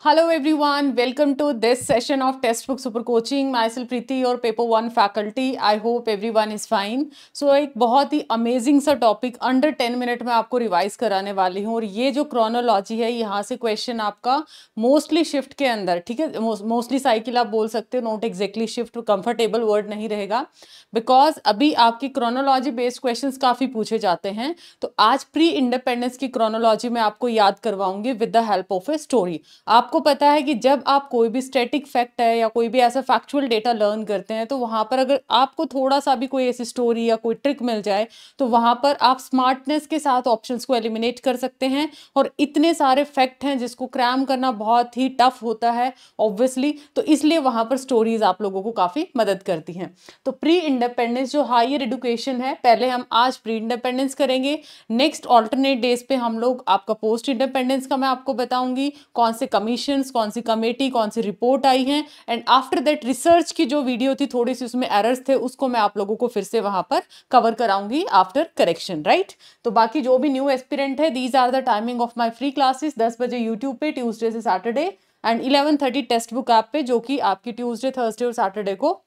Hello everyone, welcome to this session of Textbook Super Coaching. Myself Preeti और paper 1 faculty. I hope everyone is fine. So एक बहुत ही amazing सा topic under 10 minute में आपको revise कराने वाली हूँ और ये जो क्रोनोलॉजी है यहाँ से क्वेश्चन आपका मोस्टली शिफ्ट के अंदर, ठीक है, मोस्टली साइकिल आप बोल सकते हो, not exactly shift, comfortable word नहीं रहेगा बिकॉज अभी आपकी क्रोनोलॉजी बेस्ड क्वेश्चंस काफ़ी पूछे जाते हैं. तो आज प्री इंडिपेंडेंस की क्रोनोलॉजी में आपको याद करवाऊंगी with the help of a story. आपको पता है कि जब आप कोई भी स्टैटिक फैक्ट है या कोई भी ऐसा फैक्चुअल डेटा लर्न करते हैं तो वहां पर अगर आपको थोड़ा सा भी कोई ऐसी स्टोरी या कोई ट्रिक मिल जाए तो वहां पर आप स्मार्टनेस के साथ ऑप्शंस को एलिमिनेट कर सकते हैं. और इतने सारे फैक्ट हैं जिसको क्रैम करना बहुत ही टफ होता है ऑब्वियसली, तो इसलिए वहां पर स्टोरीज आप लोगों को काफी मदद करती हैं. तो प्री इंडिपेंडेंस जो हायर एजुकेशन है, पहले हम आज प्री इंडिपेंडेंस करेंगे. नेक्स्ट ऑल्टरनेट डेज पे हम लोग आपका पोस्ट इंडिपेंडेंस का मैं आपको बताऊंगी कौन से कमीशन, कौन सी कमेटी, कौन सी रिपोर्ट आई है. एंड आफ्टर दैट रिसर्च की जो वीडियो थी, थोड़ी सी उसमें एरर्स थे, उसको मैं आप लोगों को फिर से वहां पर कवर कराऊंगी आफ्टर करेक्शन, राइट. तो बाकी जो भी न्यू एस्पिरेंट है, these are the timing of my free classes. 10 बजे यूट्यूब पे ट्यूसडे से Saturday and 11:30 text book app पे, जो कि आपकी ट्यूसडे, थर्सडे और सैटरडे को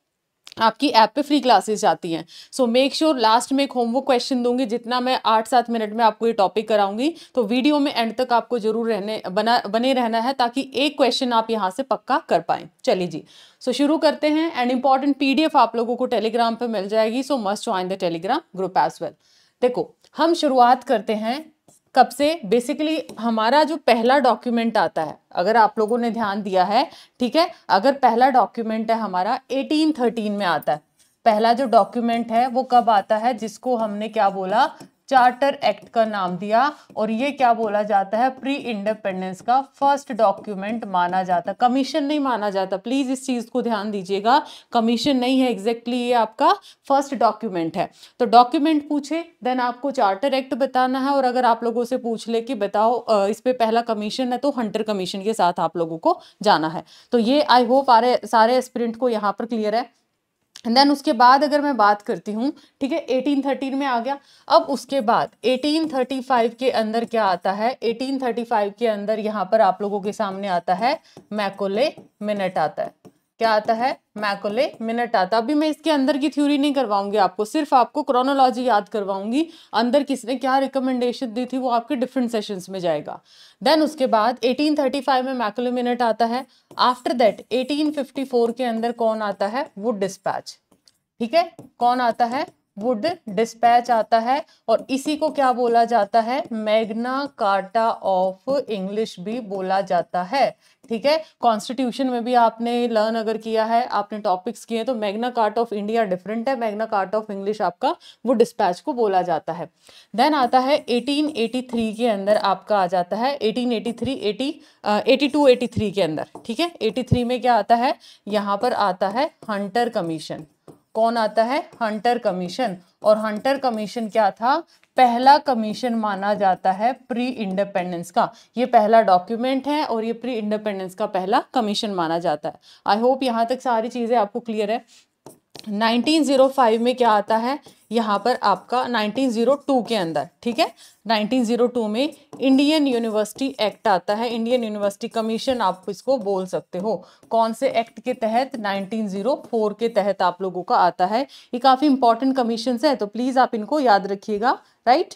आपकी ऐप पे फ्री क्लासेस जाती हैं. सो मेक श्योर लास्ट में एक होमवर्क क्वेश्चन दूंगी, जितना मैं 8-7 मिनट में आपको ये टॉपिक कराऊंगी, तो वीडियो में एंड तक आपको जरूर बने रहना है ताकि एक क्वेश्चन आप यहाँ से पक्का कर पाए. चलिए जी, सो शुरू करते हैं. एंड इंपॉर्टेंट पीडीएफ आप लोगों को टेलीग्राम पे मिल जाएगी, so must join the Telegram group as well. देखो, हम शुरुआत करते हैं कब से. बेसिकली हमारा जो पहला डॉक्यूमेंट आता है, अगर आप लोगों ने ध्यान दिया है, ठीक है, अगर पहला डॉक्यूमेंट है हमारा 1813 में आता है. पहला जो डॉक्यूमेंट है वो कब आता है, जिसको हमने क्या बोला, चार्टर एक्ट का नाम दिया. और ये क्या बोला जाता है, प्री इंडिपेंडेंस का फर्स्ट डॉक्यूमेंट माना जाता है. कमीशन नहीं माना जाता, प्लीज इस चीज को ध्यान दीजिएगा. कमीशन नहीं है, एग्जैक्टली ये आपका फर्स्ट डॉक्यूमेंट है. तो डॉक्यूमेंट पूछे, देन आपको चार्टर एक्ट बताना है. और अगर आप लोगों से पूछ ले कि बताओ इस पे पहला कमीशन है, तो हंटर कमीशन के साथ आप लोगों को जाना है. तो ये आई होप सारे एस्पिरेंट को यहाँ पर क्लियर है. एंड देन उसके बाद अगर मैं बात करती हूँ, ठीक है, 1813 में आ गया. अब उसके बाद 1835 के अंदर क्या आता है, 1835 के अंदर यहाँ पर आप लोगों के सामने आता है मैकोले मिनट आता है. क्या आता है, मैकोले मिनट आता. अभी मैं इसके अंदर की थ्योरी नहीं करवाऊंगी आपको, सिर्फ आपको क्रोनोलॉजी याद करवाऊंगी. अंदर किसने क्या रिकमेंडेशन दी थी वो आपके डिफरेंट सेशंस में जाएगा. देन उसके बाद 1835 में मैकोले मिनट आता है. आफ्टर दैट 1854 के अंदर कौन आता है, वुड डिस्पैच. ठीक है, कौन आता है, वुड डिस्पैच आता है. और इसी को क्या बोला जाता है, मैग्ना कार्टा ऑफ इंग्लिश भी बोला जाता है. ठीक है, कॉन्स्टिट्यूशन में भी आपने लर्न अगर किया है, आपने टॉपिक्स किए, तो Magna carta of India different है, मैग्ना कार्टा ऑफ इंग्लिश आपका वुड डिस्पैच को बोला जाता है. देन आता है 1883 के अंदर आपका आ जाता है 1883, 82, 83 के अंदर. ठीक है, 83 में क्या आता है, यहाँ पर आता है हंटर कमीशन. कौन आता है, हंटर कमीशन. और हंटर कमीशन क्या था, पहला कमीशन माना जाता है प्री इंडिपेंडेंस का. ये पहला डॉक्यूमेंट है और ये प्री इंडिपेंडेंस का पहला कमीशन माना जाता है. आई होप यहाँ तक सारी चीजें आपको क्लियर है. 1905 में क्या आता है, यहाँ पर आपका 1902 के अंदर, ठीक है, 1902 में इंडियन यूनिवर्सिटी एक्ट आता है. इंडियन यूनिवर्सिटी कमीशन आप इसको बोल सकते हो. कौन से एक्ट के तहत, 1904 के तहत आप लोगों का आता है. ये काफी इंपॉर्टेंट कमीशन है, तो प्लीज आप इनको याद रखिएगा, राइट.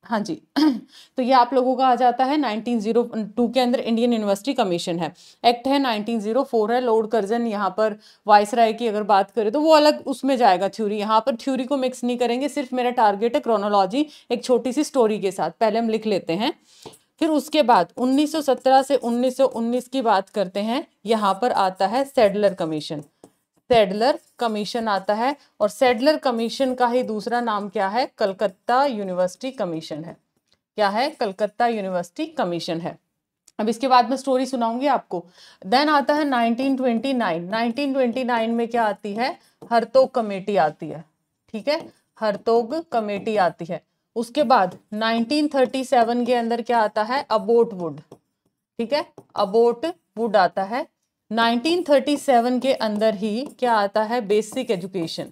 हाँ जी. तो ये आप लोगों का आ जाता है 1902 के अंदर इंडियन यूनिवर्सिटी कमीशन है. एक्ट है 1904 है. लॉर्ड कर्जन यहाँ पर वाइसराय की अगर बात करें तो वो अलग उसमें जाएगा थ्योरी. यहाँ पर थ्योरी को मिक्स नहीं करेंगे, सिर्फ मेरा टारगेट है क्रोनोलॉजी एक छोटी सी स्टोरी के साथ. पहले हम लिख लेते हैं, फिर उसके बाद 1917 से 1919 की बात करते हैं. यहाँ पर आता है सैडलर कमीशन. सैडलर कमीशन आता है. और सैडलर कमीशन का ही दूसरा नाम क्या है, कलकत्ता यूनिवर्सिटी कमीशन है. क्या है, कलकत्ता यूनिवर्सिटी कमीशन है. अब इसके बाद मैं स्टोरी सुनाऊंगी आपको. देन आता है 1929. 1929 में क्या आती है, हर्तोग कमेटी आती है. ठीक है, हर्तोग कमेटी आती है. उसके बाद 1937 के अंदर क्या आता है, अबोट वुड. ठीक है, अबोट वुड आता है. 1937 के अंदर ही क्या आता है, बेसिक एजुकेशन,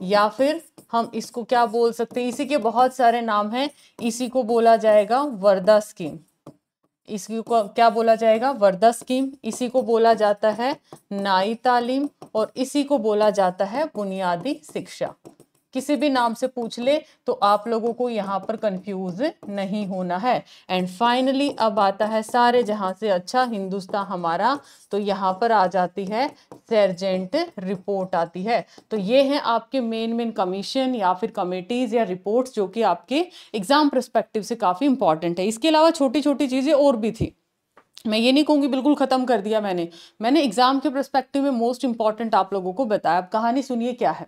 या फिर हम इसको क्या बोल सकते हैं, इसी के बहुत सारे नाम हैं. इसी को बोला जाएगा वर्धा स्कीम. इसी को क्या बोला जाएगा? वर्धा स्कीम। इसी को बोला जाता है नाई तालीम, और इसी को बोला जाता है बुनियादी शिक्षा। किसी भी नाम से पूछ ले तो आप लोगों को यहाँ पर कंफ्यूज नहीं होना है। एंड फाइनली अब आता है सारे जहां से अच्छा हिंदुस्तान हमारा। तो यहाँ पर आ जाती है सर्जेंट रिपोर्ट आती है। तो ये हैं आपके मेन कमीशन या फिर कमेटीज या रिपोर्ट्स जो कि आपके एग्जाम पर्सपेक्टिव से काफी इंपॉर्टेंट है। इसके अलावा छोटी छोटी चीजें और भी थी, मैं ये नहीं कहूंगी बिल्कुल खत्म कर दिया मैंने एग्जाम के पर्सपेक्टिव में मोस्ट इंपॉर्टेंट आप लोगों को बताया। अब कहानी सुनिए क्या है।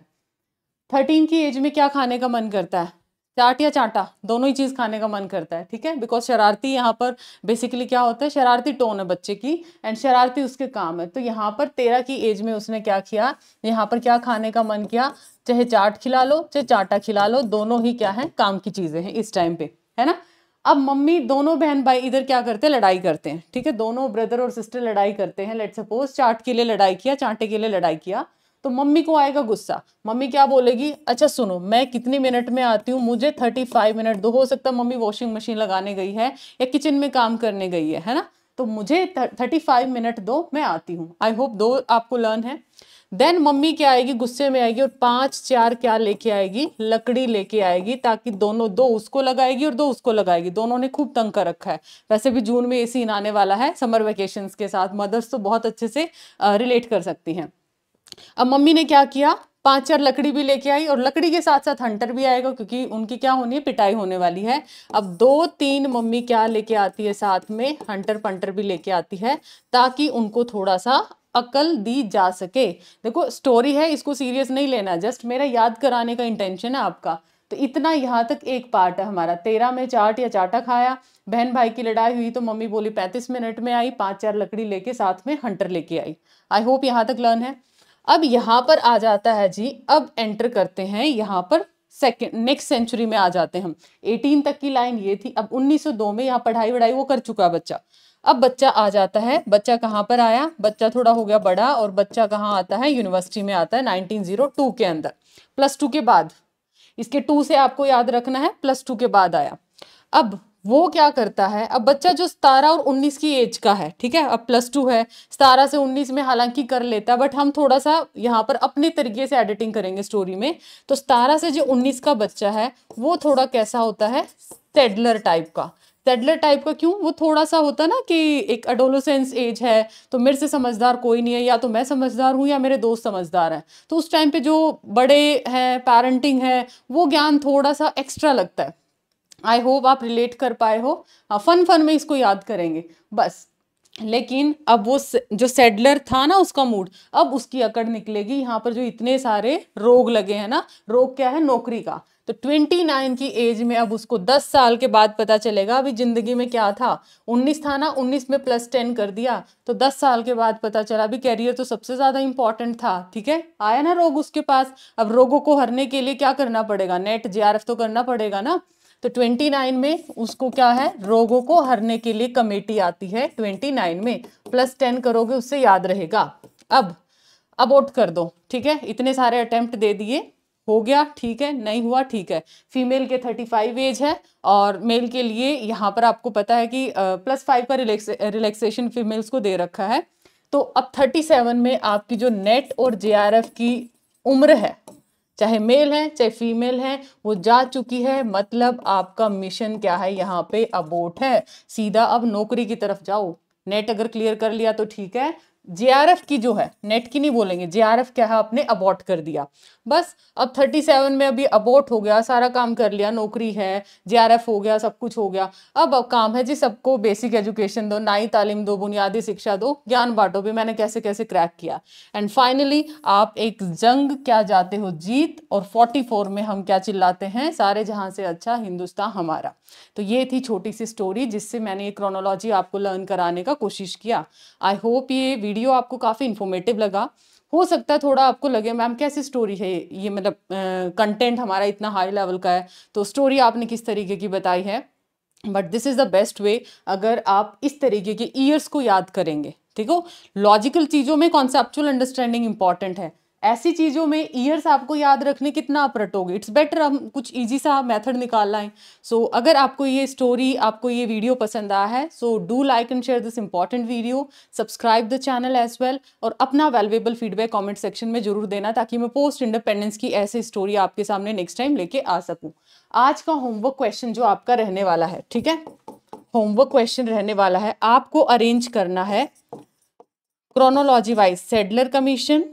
13 की एज में क्या खाने का मन करता है? चाट या चाटा, दोनों ही चीज खाने का मन करता है, ठीक है। बिकॉज शरारती यहाँ पर बेसिकली क्या होता है, शरारती टोन है बच्चे की एंड शरारती उसके काम है। तो यहाँ पर 13 की एज में उसने क्या किया, यहाँ पर क्या खाने का मन किया? चाहे चाट खिला लो चाहे चाटा खिला लो, दोनों ही क्या है, काम की चीजें हैं इस टाइम पे, है ना। अब मम्मी दोनों बहन भाई इधर क्या करते हैं, लड़ाई करते हैं, ठीक है। दोनों ब्रदर और सिस्टर लड़ाई करते हैं। लेट्स सपोज चाट के लिए लड़ाई किया, चाटे के लिए लड़ाई किया। तो मम्मी को आएगा गुस्सा। मम्मी क्या बोलेगी, अच्छा सुनो मैं कितनी मिनट में आती हूँ, मुझे 35 मिनट दो। हो सकता है मम्मी वॉशिंग मशीन लगाने गई है या किचन में काम करने गई है ना। तो मुझे 35 मिनट दो, मैं आती हूँ। आई होप दो आपको लर्न है। देन मम्मी क्या आएगी, गुस्से में आएगी और 5-4 क्या लेके आएगी, लकड़ी लेके आएगी, ताकि दोनों, दो उसको लगाएगी और दो उसको लगाएगी। दोनों ने खूब तंग कर रखा है। वैसे भी जून में ये सीन आने वाला है समर वेकेशंस के साथ, मदर्स तो बहुत अच्छे से रिलेट कर सकती हैं। अब मम्मी ने क्या किया, 5-4 लकड़ी भी लेके आई और लकड़ी के साथ साथ हंटर भी आएगा, क्योंकि उनकी क्या होनी है, पिटाई होने वाली है। अब 2-3 मम्मी क्या लेके आती है साथ में, हंटर पंटर भी लेके आती है, ताकि उनको थोड़ा सा अकल दी जा सके। देखो स्टोरी है, इसको सीरियस नहीं लेना, जस्ट मेरा याद कराने का इंटेंशन है आपका। तो इतना यहाँ तक एक पार्ट है हमारा। 13 में चाट या चाटा खाया, बहन भाई की लड़ाई हुई तो मम्मी बोली 35 मिनट में आई, 5-4 लकड़ी लेके साथ में हंटर लेके आई। आई होप यहाँ तक लर्न है। अब यहाँ पर आ जाता है जी, अब एंटर करते हैं यहाँ पर सेकेंड नेक्स्ट सेंचुरी में आ जाते हैं हम। 18 तक की लाइन ये थी। अब 1902 में यहाँ पढ़ाई वढ़ाई वो कर चुका बच्चा। अब बच्चा आ जाता है, बच्चा कहाँ पर आया, बच्चा थोड़ा हो गया बड़ा और बच्चा कहाँ आता है, यूनिवर्सिटी में आता है 1902 के अंदर, +2 के बाद। इसके 2 से आपको याद रखना है, +2 के बाद आया। अब वो क्या करता है, अब बच्चा जो 17 और 19 की एज का है, ठीक है, अब +2 है, 17 से 19 में हालांकि कर लेता है, बट हम थोड़ा सा यहाँ पर अपने तरीके से एडिटिंग करेंगे स्टोरी में। तो 17 से जो 19 का बच्चा है वो थोड़ा कैसा होता है, सेडलर टाइप का। सेडलर टाइप का क्यों, वो थोड़ा सा होता ना कि एक एडोलेसेंस एज है, तो मेरे से समझदार कोई नहीं है, या तो मैं समझदार हूँ या मेरे दोस्त समझदार हैं। तो उस टाइम पे जो बड़े हैं, पेरेंटिंग है, वो ज्ञान थोड़ा सा एक्स्ट्रा लगता है। आई होप आप रिलेट कर पाए हो। फन में इसको याद करेंगे बस। लेकिन अब वो जो सेडलर था ना, उसका मूड, अब उसकी अकड़ निकलेगी। यहाँ पर जो इतने सारे रोग लगे हैं ना, रोग क्या है, नौकरी का। तो 29 की एज में अब उसको 10 साल के बाद पता चलेगा अभी जिंदगी में क्या था। 19 था ना, 19 में +10 कर दिया, तो 10 साल के बाद पता चला अभी कैरियर तो सबसे ज्यादा इंपॉर्टेंट था, ठीक है। आया ना रोग उसके पास। अब रोगों को हरने के लिए क्या करना पड़ेगा, नेट JRF तो करना पड़ेगा ना। तो 29 में उसको क्या है, रोगों को हरने के लिए कमेटी आती है 29 में। +10 करोगे उससे याद रहेगा। अब अबॉर्ट कर दो, ठीक है। इतने सारे अटेम्प्ट दे दिए, हो गया ठीक है, नहीं हुआ ठीक है। फीमेल के 35 एज है और मेल के लिए यहाँ पर आपको पता है कि +5 का रिलैक्सेशन फीमेल्स को दे रखा है। तो अब 37 में आपकी जो नेट और JRF की उम्र है, चाहे मेल है चाहे फीमेल है, वो जा चुकी है। मतलब आपका मिशन क्या है, यहाँ पे अबॉर्ट है। सीधा अब नौकरी की तरफ जाओ। नेट अगर क्लियर कर लिया तो ठीक है, JRF की जो है, नेट की नहीं बोलेंगे, JRF क्या है, आपने अबॉर्ट कर दिया बस। अब 37 में अभी अबॉर्ट हो गया, सारा काम कर लिया, नौकरी है, JRF हो गया, सब कुछ हो गया। अब काम है जी सबको बेसिक एजुकेशन दो, नई तालीम दो, बुनियादी शिक्षा दो, ज्ञान बांटो भी मैंने कैसे कैसे क्रैक किया। एंड फाइनली आप एक जंग क्या जाते हो, जीत। और 44 में हम क्या चिल्लाते हैं, सारे जहां से अच्छा हिंदुस्तान हमारा। तो ये थी छोटी सी स्टोरी जिससे मैंने ये क्रोनोलॉजी आपको लर्न कराने का कोशिश किया। आई होप ये वीडियो आपको काफ़ी इन्फॉर्मेटिव लगा। हो सकता है थोड़ा आपको लगे मैम कैसी स्टोरी है ये, मतलब कंटेंट हमारा इतना हाई लेवल का है तो स्टोरी आपने किस तरीके की बताई है। But this is the best way अगर आप इस तरीके के ईयर्स को याद करेंगे। ठीक हो, लॉजिकल चीज़ों में कॉन्सेप्चुअल अंडरस्टैंडिंग इंपॉर्टेंट है, ऐसी चीजों में ईयर्स आपको याद रखने कितना आप रटोगे, इट्स बेटर हम कुछ इजी सा मेथड निकाल लाएं। सो अगर आपको ये स्टोरी, आपको ये वीडियो पसंद आया है, so do like and share this important video, subscribe the channel as well, और अपना वैल्यूएबल फीडबैक कमेंट सेक्शन में जरूर देना, ताकि मैं पोस्ट इंडिपेंडेंस की ऐसी स्टोरी आपके सामने नेक्स्ट टाइम लेके आ सकूं। आज का होमवर्क क्वेश्चन जो आपका रहने वाला है, ठीक है, होमवर्क क्वेश्चन रहने वाला है, आपको अरेंज करना है chronology wise Sadler commission,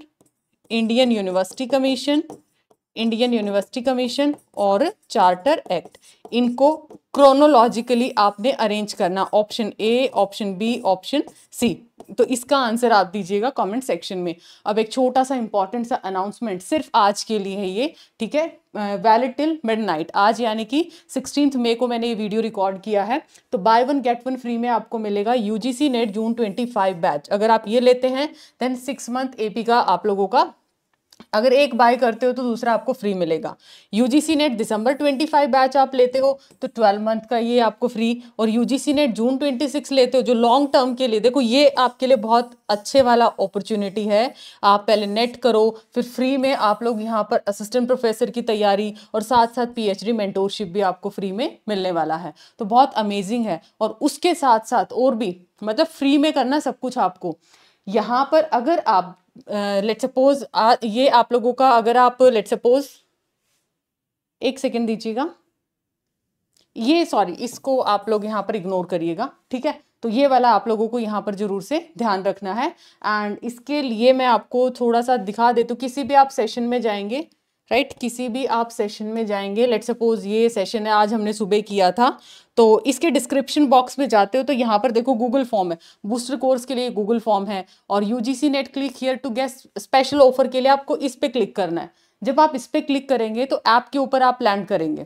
Indian university commission, Indian university commission और चार्टर एक्ट। इनको क्रोनोलॉजिकली आपने अरेंज करना, option A, option B, option C. तो इसका आंसर आप दीजिएगा कमेंट सेक्शन में। अब एक छोटा सा इंपॉर्टेंट सा अनाउंसमेंट सिर्फ आज के लिए है ये, ठीक है, वैलिड टिल मिडनाइट। आज यानी कि 16 मई को मैंने ये वीडियो रिकॉर्ड किया है। तो by one get one free में आपको मिलेगा यूजीसी नेट जून 25 बैच। अगर आप ये लेते हैं देन 6 मंथ एपी का आप लोगों का, अगर एक बाय करते हो तो दूसरा आपको फ्री मिलेगा। यूजीसी नेट दिसंबर 25 बैच आप लेते हो तो 12 मंथ का ये आपको फ्री, और यूजीसी नेट जून 26 लेते हो जो लॉन्ग टर्म के लिए, देखो ये आपके लिए बहुत अच्छे वाला अपॉर्चुनिटी है। आप पहले नेट करो, फिर फ्री में आप लोग यहाँ पर असिस्टेंट प्रोफेसर की तैयारी और साथ साथ पीएचडी मेंटोरशिप भी आपको फ्री में मिलने वाला है। तो बहुत अमेजिंग है। और उसके साथ साथ और भी, मतलब फ्री में करना सब कुछ आपको। यहाँ पर अगर आप लेट्स सपोज ये आप लोगों का, अगर आप लेट्स सपोज, एक सेकेंड दीजिएगा, ये सॉरी इसको आप लोग यहाँ पर इग्नोर करिएगा, ठीक है। तो ये वाला आप लोगों को यहाँ पर जरूर से ध्यान रखना है। एंड इसके लिए मैं आपको थोड़ा सा दिखा देती हूँ। किसी भी आप सेशन में जाएंगे, राइट, किसी भी आप सेशन में जाएंगे, लेट्स सपोज ये सेशन है आज हमने सुबह किया था, तो इसके डिस्क्रिप्शन बॉक्स में जाते हो तो यहाँ पर देखो गूगल फॉर्म है, बूस्टर कोर्स के लिए गूगल फॉर्म है, और UGC NET click here to get special offer के लिए आपको इस पे क्लिक करना है। जब आप इस पे क्लिक करेंगे तो ऐप के ऊपर आप लैंड करेंगे,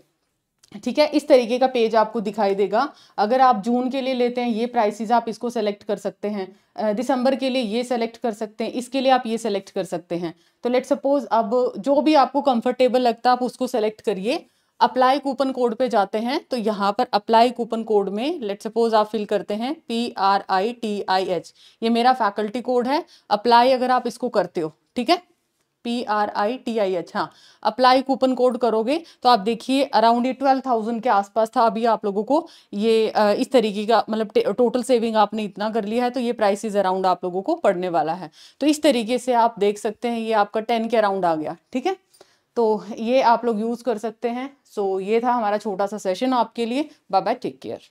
ठीक है। इस तरीके का पेज आपको दिखाई देगा। अगर आप जून के लिए लेते हैं ये प्राइसेस, आप इसको सेलेक्ट कर सकते हैं। दिसंबर के लिए ये सेलेक्ट कर सकते हैं, इसके लिए आप ये सेलेक्ट कर सकते हैं। तो लेट्स सपोज अब जो भी आपको कंफर्टेबल लगता है आप उसको सेलेक्ट करिए। अप्लाई कूपन कोड पे जाते हैं तो यहाँ पर अप्लाई कूपन कोड में लेट्स सपोज आप फिल करते हैं PRITIH, ये मेरा फैकल्टी कोड है। अप्लाई अगर आप इसको करते हो, ठीक है, PRITIH, हाँ, अप्लाई कूपन कोड करोगे तो आप देखिए अराउंड ये 12,000 के आसपास था। अभी आप लोगों को ये इस तरीके का, मतलब टोटल सेविंग आपने इतना कर लिया है, तो ये प्राइसेस अराउंड आप लोगों को पड़ने वाला है। तो इस तरीके से आप देख सकते हैं ये आपका 10 के अराउंड आ गया, ठीक है। तो ये आप लोग यूज कर सकते हैं। सो ये था हमारा छोटा सा सेशन आपके लिए। Bye bye, take care.